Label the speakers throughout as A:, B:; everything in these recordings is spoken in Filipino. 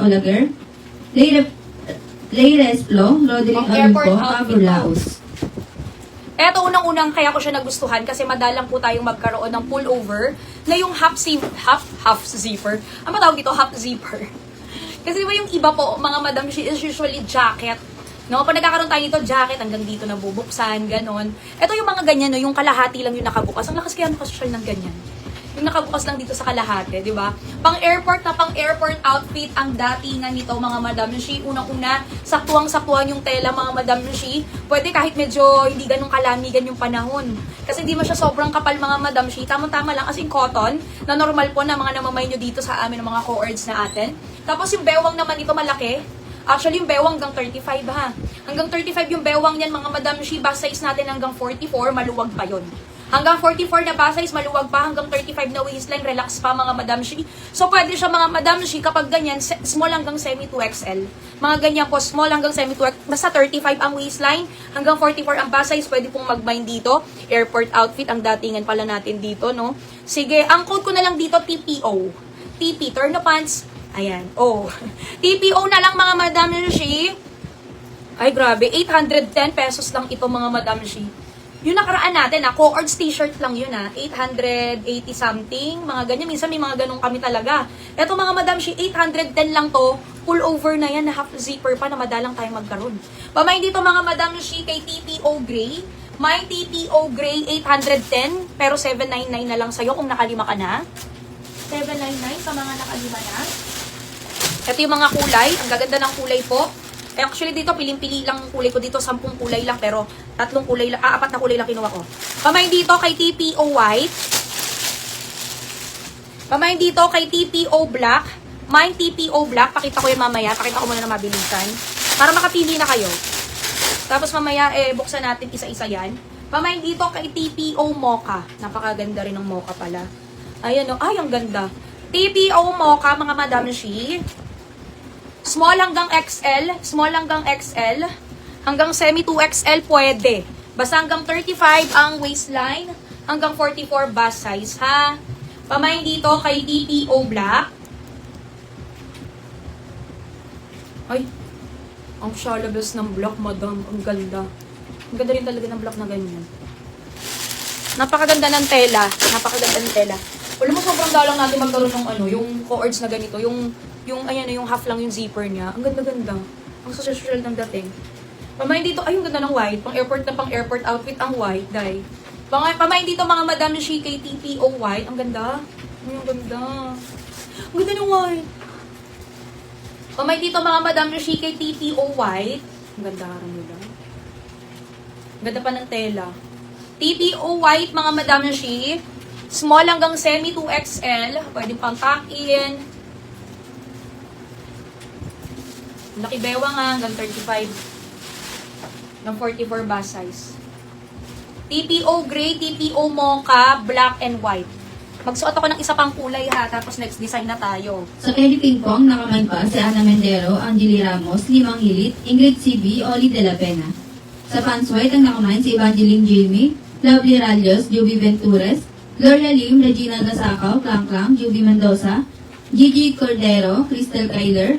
A: Olaguer, Leyres Flo, Roderick Alumpo, Pablo Laos.
B: Eto, unang-unang kaya ko siya nagustuhan kasi madalang po tayong magkaroon ng pullover na yung half zipper. Ano tawag dito? Half zipper. Kasi di ba yung iba po, mga madam, she is usually jacket. No? Pag nagkakaroon tayo nito, jacket hanggang dito nabubuksan, ganon. Ito yung mga ganyan, no? Yung kalahati lang yung nakabukas. Ang lakas kaya nakasosyal ng ganyan. Yung nakabukas lang dito sa kalahati, di ba? Pang-airport outfit ang datingan nito, mga Madam Shi. Unang-una, saktuang-saktuan yung tela, mga Madam Shi. Pwede kahit medyo hindi ganun kalamigan yung panahon. Kasi hindi mo siya sobrang kapal, mga Madam Shi. Tama-tama lang, as in cotton, na normal po na mga namamay nyo dito sa amin, ng mga co-ords na atin. Tapos yung bewang naman dito malaki. Actually, yung bewang hanggang 35 ha. Hanggang 35 yung bewang niyan, mga Madam Shi. Bus size natin hanggang 44, maluwag pa yon. Hanggang 44 na bus size, maluwag pa. Hanggang 35 na waistline, relax pa, mga Madam Shi. So, pwede siya, mga Madam Shi, kapag ganyan, small hanggang semi 2XL. Mga ganyan po, small hanggang semi 2XL. Basta 35 ang waistline, hanggang 44 ang bus size, pwede pong mag-bind dito. Airport outfit, ang datingan pala natin dito, no? Sige, ang code ko na lang dito, TPO. TP, turn the pants. Ayan, oh. TPO na lang, mga Madam Shi. Ay, grabe, 810 pesos lang ito, mga Madam Shi. Yung nakaraan natin, co-ords t-shirt lang yun, 880 something, mga ganyan. Minsan may mga ganun kami talaga. Eto, mga Madam Shi, 810 lang to. Pull over na yan, na half zipper pa, na madalang tayong magkaroon. Pamain dito, mga Madam Shi, kay TPO Gray. May TPO Gray 810, pero 799 na lang sa'yo kung nakalima ka na. 799 sa mga nakalima na. Ito yung mga kulay. Ang gaganda ng kulay po. Actually, dito, piling-pili lang ang kulay ko. Dito, 10 kulay lang. Pero, 4 kulay lang. 4 na kulay lang kinuha ko. Pamain dito kay TPO White. Pamain dito kay TPO Black. Mine TPO Black. Pakita ko yan mamaya. Pakita ko muna na mabilisan. Para makapili na kayo. Tapos mamaya, buksan natin isa-isa yan. Pamain dito kay TPO Mocha. Napakaganda rin ng Mocha pala. Ayan o. Ay, ang ganda. TPO Mocha, mga Madam Shi. Small hanggang XL, small hanggang XL, hanggang semi 2XL pwede. Basta hanggang 35 ang waistline, hanggang 44 bust size, ha? Pamain dito kay TPO Black. Ay, ang shalabas ng black, Madam. Ang ganda. Ang ganda rin talaga ng black na ganyan. Napakaganda ng tela. Napakaganda ng tela. Wala mo, sobrang dalang natin magkaroon ng yung co-ords na ganito. Ayan, yung half lang yung zipper niya. Ang ganda-ganda. Ang social ng dating. Pamain dito, ay, yung ganda ng white. Pang-airport outfit ang white, dahil. Pamain dito, mga Madam Shi, kay TPO White. Ang ganda. Ay, ang ganda. Ang ganda ng white. Pamain dito, mga Madam Shi, kay TPO White. Ang ganda harang nila. Ang ganda pa ng tela. TPO White, mga Madam Shi. Small hanggang semi 2XL. Pwede pang tuck-in. Laki bewang hanggang 35. Ng 44 bust size. TPO Gray, TPO Mocha, Black and White. Magsuot ako ng isa pang kulay ha. Tapos next design na tayo.
A: Sa Kelly Ping Pong, nakamain pa si Ana Mendero, Angeli Ramos, Limang Hilit, Ingrid CB, Oli De La Pena. Sa Pants White, ang nakamain si Evangeline Jamie, Lovely Ralios, Juby Ventures, Gloria Lim, Regina Gasakaw, Klang Klang, Juby Mendoza, Gigi Cordero, Crystal Kyler,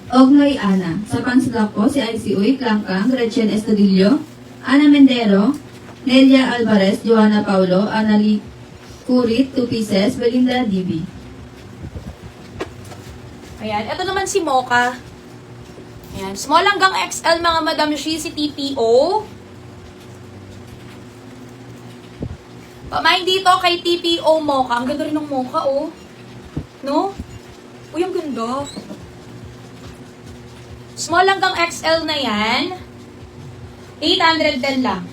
A: Ognoy Ana. Sa Pants Black po, si IC Uy, Klang Klang, Gretchen Estudillo, Ana Mendero, Nelia Alvarez, Joanna Paulo, Anali Kurit, 2 pieces, Belinda DB.
B: Ayan. Ito naman si Mocha. Ayan. Small hanggang XL, mga Madam Shi, si TPO. Pamain dito kay TPO Mocha. Ang ganda rin ng Mocha, oh. No? Uy, ang ganda. Small hanggang XL na yan. 810 lang.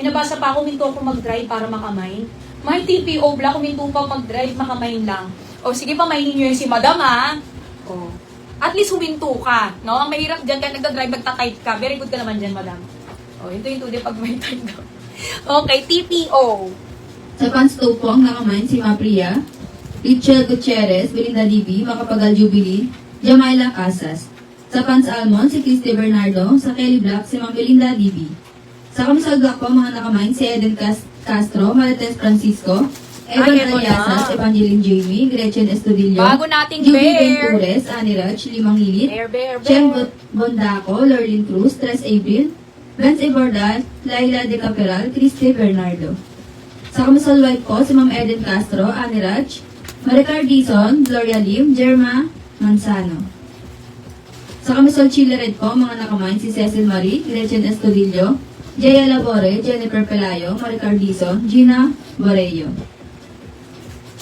B: Pinabasa pa ako, minto ako mag-drive para makamain. May TPO Black, minto pa mag-drive, makamain lang. O, sige pa, mainin nyo yun si Madam, ha? O. At least huminto ka, no? Ang mahirap dyan, kaya nagda-drive, nagta-type ka. Very good ka naman dyan, Madam. O, hinto-hinto din pag may time daw. Okay, TPO.
A: Sa Pants 2 po, ang nakamain si Mapria, Richel Gutierrez, Belinda DB, Makapagal Jubilee, Jamaila Casas. Sa Pants Almond, si Christy Bernardo. Sa Kelly Black, si Ma'am Belinda DB. Sa Kamisag Black po, mga nakamain si Eden Castro, Marites Francisco, Evan
B: eto
A: Aliasas,
B: na.
A: Evangeline Jamie, Gretchen Estudillo,
B: Bago nating
A: Juby
B: bear.
A: Ventures, Annie Rach, Limang Hilit,
B: Bear.
A: Chen Bondaco, Lorlin Cruz, Tres April, Vance Ibordal, Laila De Caperal, Christy Bernardo. Sa Kamisol White po, si Ma'am Eden Castro, Annie Rach, Maricar Dizon, Gloria Lim, Jerma Manzano. Sa Kamisol Chile Red po, mga nakamain si Cecil Marie, Gretchen Estudillo, Jaya Labore, Jennifer Pelayo, Maricar Dizon, Gina Borello.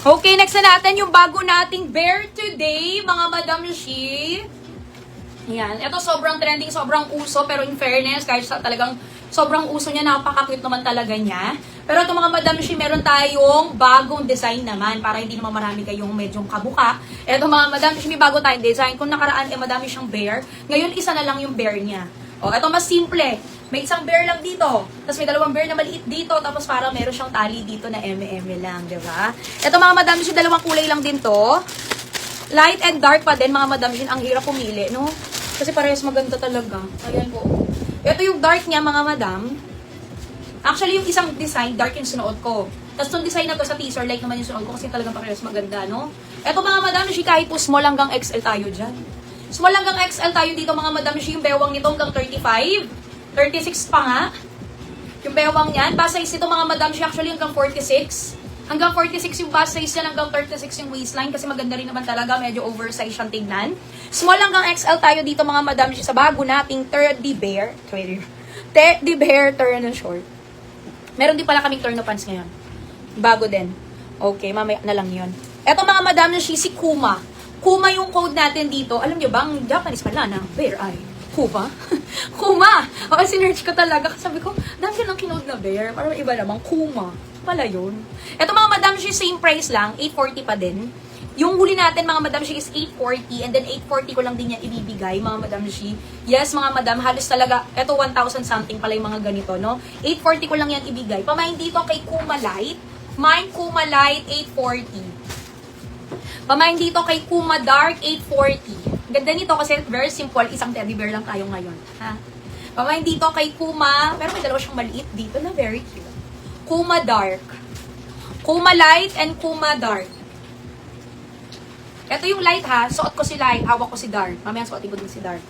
B: Okay, next na natin yung bago nating bear today, mga Madam Shi. Yan. Ito sobrang trending, sobrang uso, pero in fairness, kahit talagang sobrang uso niya, napaka-cute naman talaga niya. Pero ito mga Madam Shi, meron tayong bagong design naman, para hindi naman marami kayong medyong kabuka. Ito mga Madam Shi, may bago tayong design. Kung nakaraan, madami siyang bear. Ngayon, isa na lang yung bear niya. O, ito mas simple. May isang bear lang dito. Tapos may dalawang bear na maliit dito. Tapos parang meron siyang tali dito na eme lang, di ba? Ito mga Madam Shi, dalawang kulay lang din to. Light and dark pa din, mga Madam Shi. Ang hirap pumili, no? Kasi parehas maganda talaga. Ayan po. Ito yung dark niya, mga Madam. Actually, yung isang design, dark yung sunood ko. Tapos itong design na to sa teaser, light naman yung sunood ko kasi talagang parehas maganda, no? Ito mga Madam Shi, kahit po small hanggang XL tayo dyan. Small hanggang XL tayo dito, mga Madam Shi. Yung bewang nito hanggang 35. 36 pa nga. Yung bewang niyan. Bust size nito, mga Madam Shi, actually hanggang 46. Hanggang 46 yung bust size yan, hanggang 36 yung waistline. Kasi maganda rin naman talaga, medyo oversize siyang tignan. Small hanggang XL tayo dito, mga Madam Shi, sa bago nating Teddy Bear turn and short. Meron din pala kaming turn pants ngayon. Bago din. Okay, mamaya na lang yun. Eto mga Madam Shi, si Kuma. Kuma yung code natin dito. Alam nyo ba, ang Japanese pala na, bear ay, Kuma? Kuma! Okay, sinerch ko talaga. Sabi ko, dami ko ng kinode na bear. Parang iba naman, Kuma. Pala yun. Eto mga Madam Shi, same price lang, 840 pa din. Yung huli natin, mga Madam Shi, is 840 and then 840 ko lang din yan ibibigay, mga Madam Shi. Yes, mga Madam, halos talaga, eto 1,000 something pala yung mga ganito, no? 840 ko lang yan ibigay. Pamain dito kay Kuma Light. Mine Kuma Light, 840. Pamain dito kay Kuma Dark, 840. Ganda nito kasi very simple, isang teddy bear lang tayo ngayon. Ha? Pamain dito kay Kuma, pero may dalawa siyang maliit dito na very cute. Kuma Dark. Kuma Light and Kuma Dark. Ito yung light ha, suot ko si light, hawak ko si dark. Mamaya suotin ko din si dark.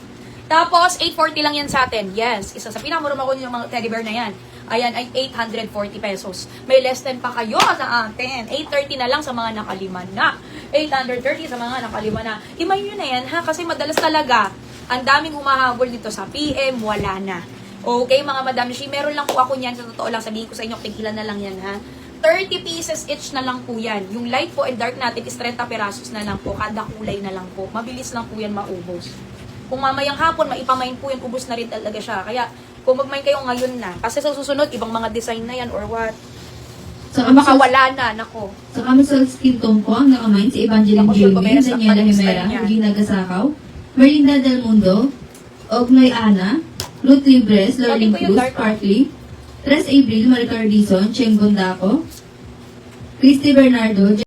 B: Tapos, 840 lang yan sa atin. Yes, isa sa pinamurama ko yung mga teddy bear na yan. Ayan, ay 840 pesos. May less than pa kayo sa atin. 830 na lang sa mga nakalima na. 830 sa mga nakalima na. Imayin nyo na yan ha, kasi madalas talaga, ang daming humahabol dito sa PM, wala na. Okay, mga Madam Shi, meron lang po ako niyan. Sa totoo lang, sabihin ko sa inyo, tigilan na lang yan ha. 30 pieces each na lang po yan. Yung light po and dark natin is 30 perasos na lang po. Kada kulay na lang po. Mabilis lang po yan maubos. Kung mamayang hapon, maipamain po yan, ubos na rin talaga siya. Kaya, kung magmain kayo ngayon na. Kasi sa susunod, ibang mga design na yan or what.
A: Sa
B: Baka
A: Kamisol,
B: wala na, nako.
A: sa Kamisol Skin Tone po, ang nakamain si Evangeline
B: Ako, sure,
A: Jamie,
B: kumeras lang
A: Daniela
B: pala yung
A: Himera,
B: style niya.
A: Regina Gasakaw, Merlinda Del Mundo, Ognoy Ana, Ruth Libres,
B: Sabi
A: Lorling
B: ko yung
A: Cruz,
B: dark.
A: Parkley, Tres April, Maricar Dizon, Cheng Bondaco, Christy Bernardo,